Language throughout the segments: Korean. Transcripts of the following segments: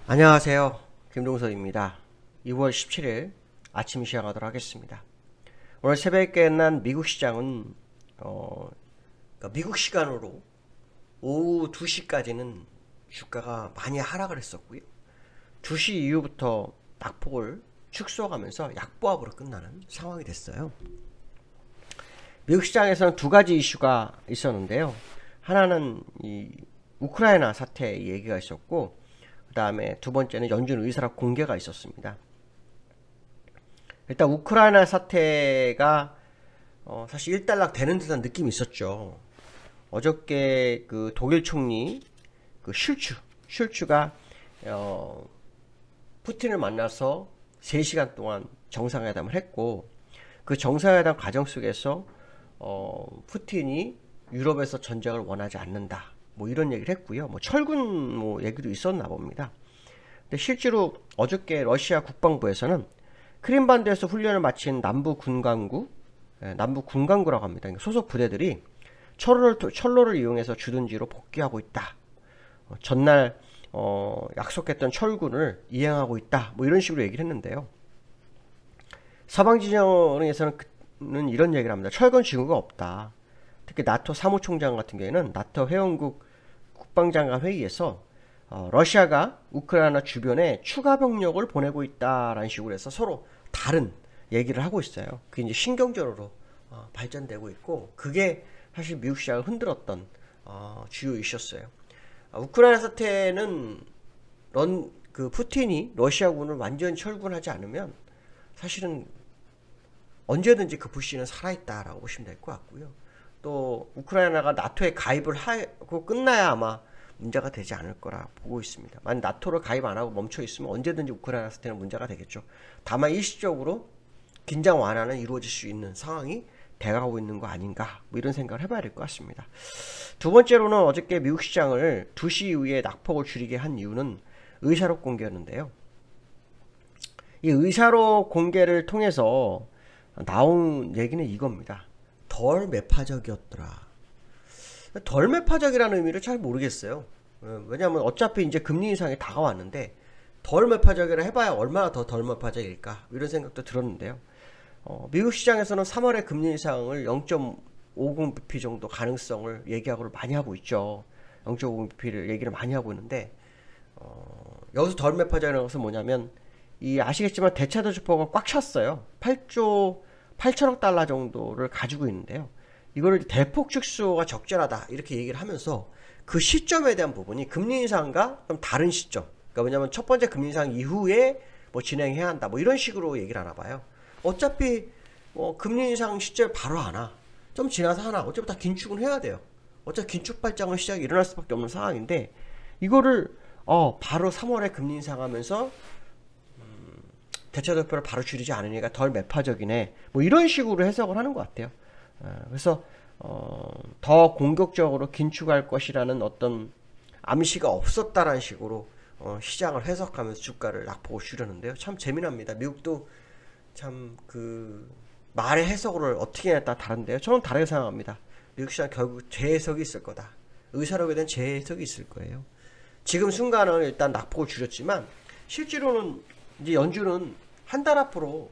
안녕하세요. 김동석입니다. 2월 17일 아침 시작하도록 하겠습니다. 오늘 새벽에 끝난 미국 시장은 그러니까 미국 시간으로 오후 2시까지는 주가가 많이 하락을 했었고요. 2시 이후부터 낙폭을 축소하면서 약보합으로 끝나는 상황이 됐어요. 미국 시장에서는 두 가지 이슈가 있었는데요. 하나는 이 우크라이나 사태 얘기가 있었고, 그 다음에 두 번째는 연준 의사락 공개가 있었습니다. 일단 우크라이나 사태가 사실 일단락 되는 듯한 느낌이 있었죠. 어저께 그 독일 총리 그 슐츠가 푸틴을 만나서 3시간 동안 정상회담을 했고, 그 정상회담 과정 속에서 푸틴이 유럽에서 전쟁을 원하지 않는다, 뭐 이런 얘기를 했고요. 뭐 철군 뭐 얘기도 있었나 봅니다. 근데 실제로 어저께 러시아 국방부에서는 크림반도에서 훈련을 마친 남부 군강구라고 합니다. 그러니까 소속 부대들이 철로를 이용해서 주둔지로 복귀하고 있다. 전날 약속했던 철군을 이행하고 있다. 뭐 이런 식으로 얘기를 했는데요. 서방 진영에서는 이런 얘기를 합니다. 철군 징후가 없다. 특히 나토 사무총장 같은 경우에는 나토 회원국 국방장관 회의에서 러시아가 우크라이나 주변에 추가 병력을 보내고 있다라는 식으로 해서 서로 다른 얘기를 하고 있어요. 그게 이제 신경전으로 발전되고 있고, 그게 사실 미국 시장을 흔들었던 주요 이슈였어요. 우크라이나 사태는 그 푸틴이 러시아군을 완전히 철군하지 않으면 사실은 언제든지 그 불씨는 살아있다라고 보시면 될 것 같고요. 또 우크라이나가 나토에 가입을 하고 끝나야 아마 문제가 되지 않을 거라 보고 있습니다. 만약 나토를 가입 안 하고 멈춰 있으면 언제든지 우크라이나 사태는 문제가 되겠죠. 다만 일시적으로 긴장 완화는 이루어질 수 있는 상황이 돼가고 있는 거 아닌가, 뭐 이런 생각을 해봐야 될 것 같습니다. 두 번째로는 어저께 미국 시장을 2시 이후에 낙폭을 줄이게 한 이유는 의사록 공개였는데요. 이 의사록 공개를 통해서 나온 얘기는 이겁니다. 덜 매파적이었더라. 덜 매파적이라는 의미를 잘 모르겠어요. 왜냐하면 어차피 이제 금리 인상이 다가왔는데 덜 매파적이라 해봐야 얼마나 더 덜 매파적일까, 이런 생각도 들었는데요. 미국 시장에서는 3월에 금리 인상을 0.50bp 정도 가능성을 얘기하고 많이 하고 있죠. 0.50bp를 얘기를 많이 하고 있는데, 여기서 덜 매파적이라는 것은 뭐냐면, 아시겠지만 대차대주포가 꽉 찼어요. 8조 8천억 달러 정도를 가지고 있는데요. 이거를 대폭 축소가 적절하다 이렇게 얘기를 하면서 그 시점에 대한 부분이 금리 인상과 좀 다른 시점, 그러니까 왜냐면 첫 번째 금리 인상 이후에 뭐 진행해야 한다, 뭐 이런 식으로 얘기를 하나 봐요. 어차피 뭐 금리 인상 시점에 바로 하나, 좀 지나서 하나, 어차피 다 긴축은 해야 돼요. 어차피 긴축 발작은 시작이 일어날 수밖에 없는 상황인데, 이거를 바로 3월에 금리 인상하면서 대차대표를 바로 줄이지 않으니까 덜 매파적이네, 뭐 이런 식으로 해석을 하는 것 같아요. 그래서 더 공격적으로 긴축할 것이라는 어떤 암시가 없었다라는 식으로 시장을 해석하면서 주가를 낙폭을 줄였는데요. 참 재미납니다. 미국도 참 그 말의 해석을 어떻게 하냐에 따라 다른데요. 저는 다르게 생각합니다. 미국 시장 결국 재해석이 있을 거다. 의사록에 대한 재해석이 있을 거예요. 지금 순간은 일단 낙폭을 줄였지만 실제로는 이제 연준은 한 달 앞으로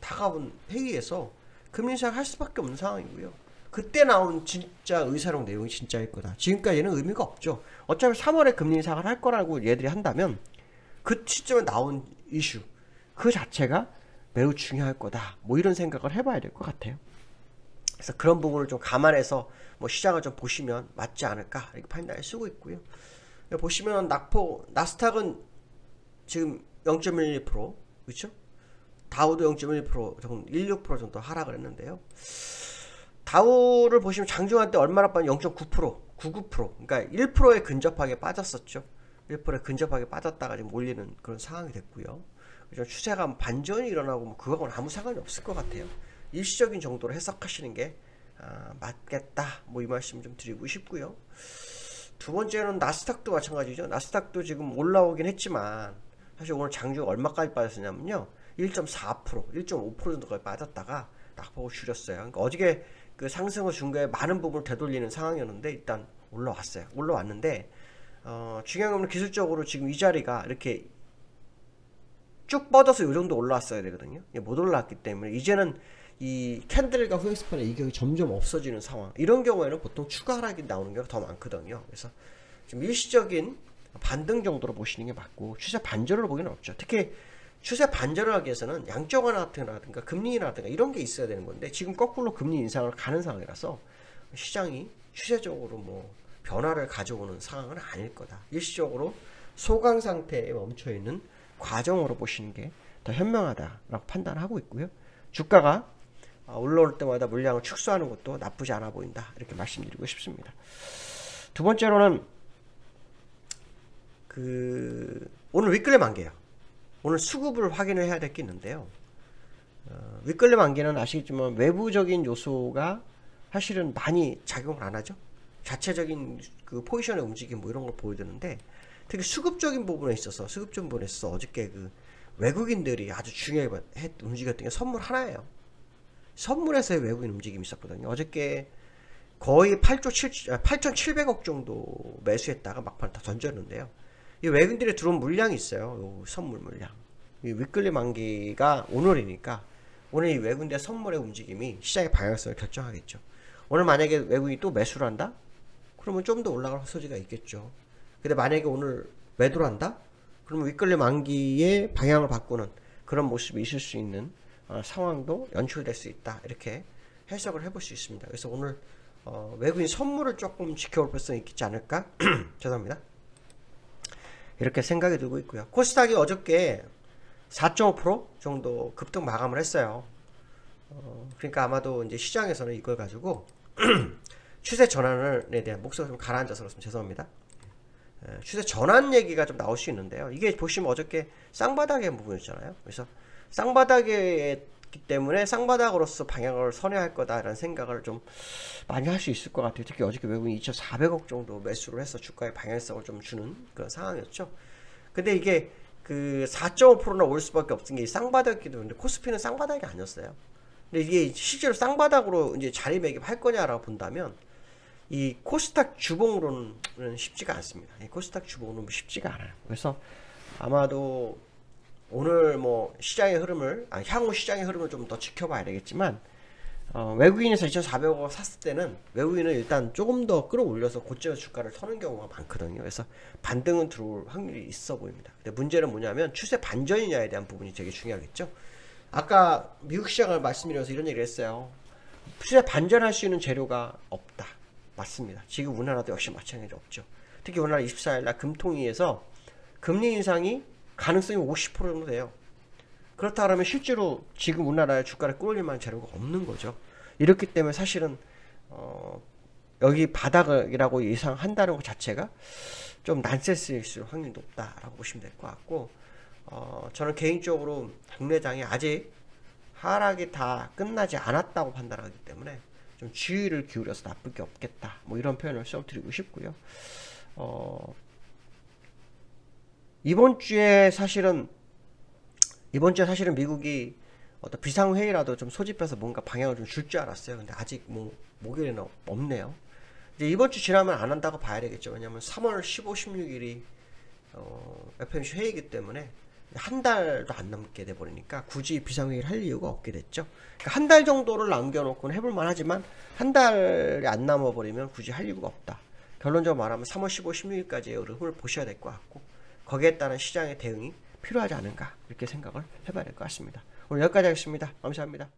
다가온 회의에서 금리 인상 할 수밖에 없는 상황이고요. 그때 나온 진짜 의사록 내용이 진짜일 거다. 지금까지는 의미가 없죠. 어차피 3월에 금리 인상을 할 거라고 얘들이 한다면 그 시점에 나온 이슈 그 자체가 매우 중요할 거다, 뭐 이런 생각을 해봐야 될 것 같아요. 그래서 그런 부분을 좀 감안해서 뭐 시장을 좀 보시면 맞지 않을까, 이렇게 판단을 쓰고 있고요. 보시면 나스닥은 지금 0.12%, 그렇죠? 다우도 0.1% 정도, 16% 정도 하락을 했는데요. 다우를 보시면 장중한 때 얼마나 빠졌냐, 0.9%, 99%, 그러니까 1%에 근접하게 빠졌었죠. 1%에 근접하게 빠졌다가 지금 올리는 그런 상황이 됐고요. 추세가 반전이 일어나고 뭐 그거하고는 아무 상관이 없을 것 같아요. 일시적인 정도로 해석하시는 게 맞겠다, 뭐 이 말씀 좀 드리고 싶고요. 두 번째는 나스닥도 마찬가지죠. 나스닥도 지금 올라오긴 했지만 사실 오늘 장중 얼마까지 빠졌었냐면요, 1.4%, 1.5% 정도까지 빠졌다가 낙폭을 줄였어요. 그러니까 어저께 그 상승을 준 거에 많은 부분을 되돌리는 상황이었는데 일단 올라왔어요. 올라왔는데 중요한 건 기술적으로 지금 이 자리가 이렇게 쭉 뻗어서 이 정도 올라왔어야 되거든요. 못 올라왔기 때문에 이제는 이 캔들과 후엑스판의 이격이 점점 없어지는 상황. 이런 경우에는 보통 추가 하락이 나오는 경우가 더 많거든요. 그래서 좀 일시적인 반등 정도로 보시는 게 맞고 추세 반전으로 보기는 없죠. 특히 추세 반전을 하기 위해서는 양적 완화라든가 금리 인하라든가 이런 게 있어야 되는 건데 지금 거꾸로 금리 인상을 가는 상황이라서 시장이 추세적으로 뭐 변화를 가져오는 상황은 아닐 거다. 일시적으로 소강 상태에 멈춰 있는 과정으로 보시는 게 더 현명하다라고 판단하고 있고요. 주가가 올라올 때마다 물량을 축소하는 것도 나쁘지 않아 보인다. 이렇게 말씀드리고 싶습니다. 두 번째로는 오늘 윗끌레 만기예요. 오늘 수급을 확인을 해야 될 게 있는데요. 윗끌레 만기는 아시겠지만 외부적인 요소가 사실은 많이 작용을 안 하죠. 자체적인 그 포지션의 움직임 뭐 이런 걸 보여주는데 특히 수급적인 부분에 있어서 어저께 그 외국인들이 아주 중요하게 움직였던 게 선물 하나예요. 선물에서의 외국인 움직임이 있었거든요. 어저께 거의 8,700억 정도 매수했다가 막판 다 던졌는데요. 이 외국인들이 들어온 물량이 있어요. 요 선물 물량. 이 윗끌리 만기가 오늘이니까 오늘 이 외국인들의 선물의 움직임이 시장의 방향성을 결정하겠죠. 오늘 만약에 외국인이 또 매수를 한다? 그러면 좀 더 올라갈 소지가 있겠죠. 근데 만약에 오늘 매도를 한다? 그러면 윗끌리 만기의 방향을 바꾸는 그런 모습이 있을 수 있는 상황도 연출될 수 있다. 이렇게 해석을 해볼 수 있습니다. 그래서 오늘 외국인 선물을 조금 지켜볼 필요성이 있지 않을까? 죄송합니다. 이렇게 생각이 들고 있고요. 코스닥이 어저께 4.5% 정도 급등 마감을 했어요. 그러니까 아마도 이제 시장에서는 이걸 가지고 추세 전환에 대한 목소리가 좀 가라앉아서 그렇습니다. 죄송합니다. 추세 전환 얘기가 좀 나올 수 있는데요. 이게 보시면 어저께 쌍바닥의 부분이었잖아요. 그래서 쌍바닥이기 때문에 쌍바닥으로서 방향을 선회할 거다라는 생각을 좀 많이 할 수 있을 것 같아요. 특히 어저께 외국인 2,400억 정도 매수를 해서 주가의 방향성을 좀 주는 그런 상황이었죠. 근데 이게 그 4.5%나 올 수밖에 없던 게 쌍바닥이기도 한데 코스피는 쌍바닥이 아니었어요. 근데 이게 실제로 쌍바닥으로 이제 자리매김할 거냐라고 본다면 이 코스닥 주봉으로는 쉽지가 않습니다. 이 코스닥 주봉으로는 쉽지가 않아요. 그래서 아마도 오늘 뭐 시장의 흐름을 향후 시장의 흐름을 좀 더 지켜봐야 되겠지만 외국인에서 2,400억 샀을 때는 외국인은 일단 조금 더 끌어올려서 고점에서 주가를 서는 경우가 많거든요. 그래서 반등은 들어올 확률이 있어 보입니다. 근데 문제는 뭐냐면 추세 반전이냐에 대한 부분이 되게 중요하겠죠. 아까 미국 시장을 말씀드리면서 이런 얘기를 했어요. 추세 반전할 수 있는 재료가 없다. 맞습니다. 지금 우리나라도 역시 마찬가지로 없죠. 특히 우리나라 24일날 금통위에서 금리 인상이 가능성이 50% 정도 돼요. 그렇다 그러면 실제로 지금 우리나라의 주가를 끌어올릴 만한 재료가 없는 거죠. 이렇기 때문에 사실은 여기 바닥이라고 예상한다는 것 자체가 좀 난센스일 수 있을 확률이 높다라고 보시면 될 것 같고 저는 개인적으로 국내장이 아직 하락이 다 끝나지 않았다고 판단하기 때문에 좀 주의를 기울여서 나쁠 게 없겠다. 뭐 이런 표현을 써드리고 싶고요. 이번 주에 사실은 미국이 어떤 비상회의라도 좀 소집해서 뭔가 방향을 좀 줄 줄 알았어요. 근데 아직 뭐 목요일에는 없네요. 이제 이번 주 지나면 안 한다고 봐야 되겠죠. 왜냐면 3월 15, 16일이 FOMC 회의이기 때문에 한 달도 안 남게 돼버리니까 굳이 비상회의를 할 이유가 없게 됐죠. 그러니까 한 달 정도를 남겨놓고는 해볼만 하지만 한 달이 안 남아버리면 굳이 할 이유가 없다. 결론적으로 말하면 3월 15, 16일까지의 흐름을 보셔야 될 것 같고 거기에 따른 시장의 대응이 필요하지 않은가 이렇게 생각을 해봐야 될 것 같습니다. 오늘 여기까지 하겠습니다. 감사합니다.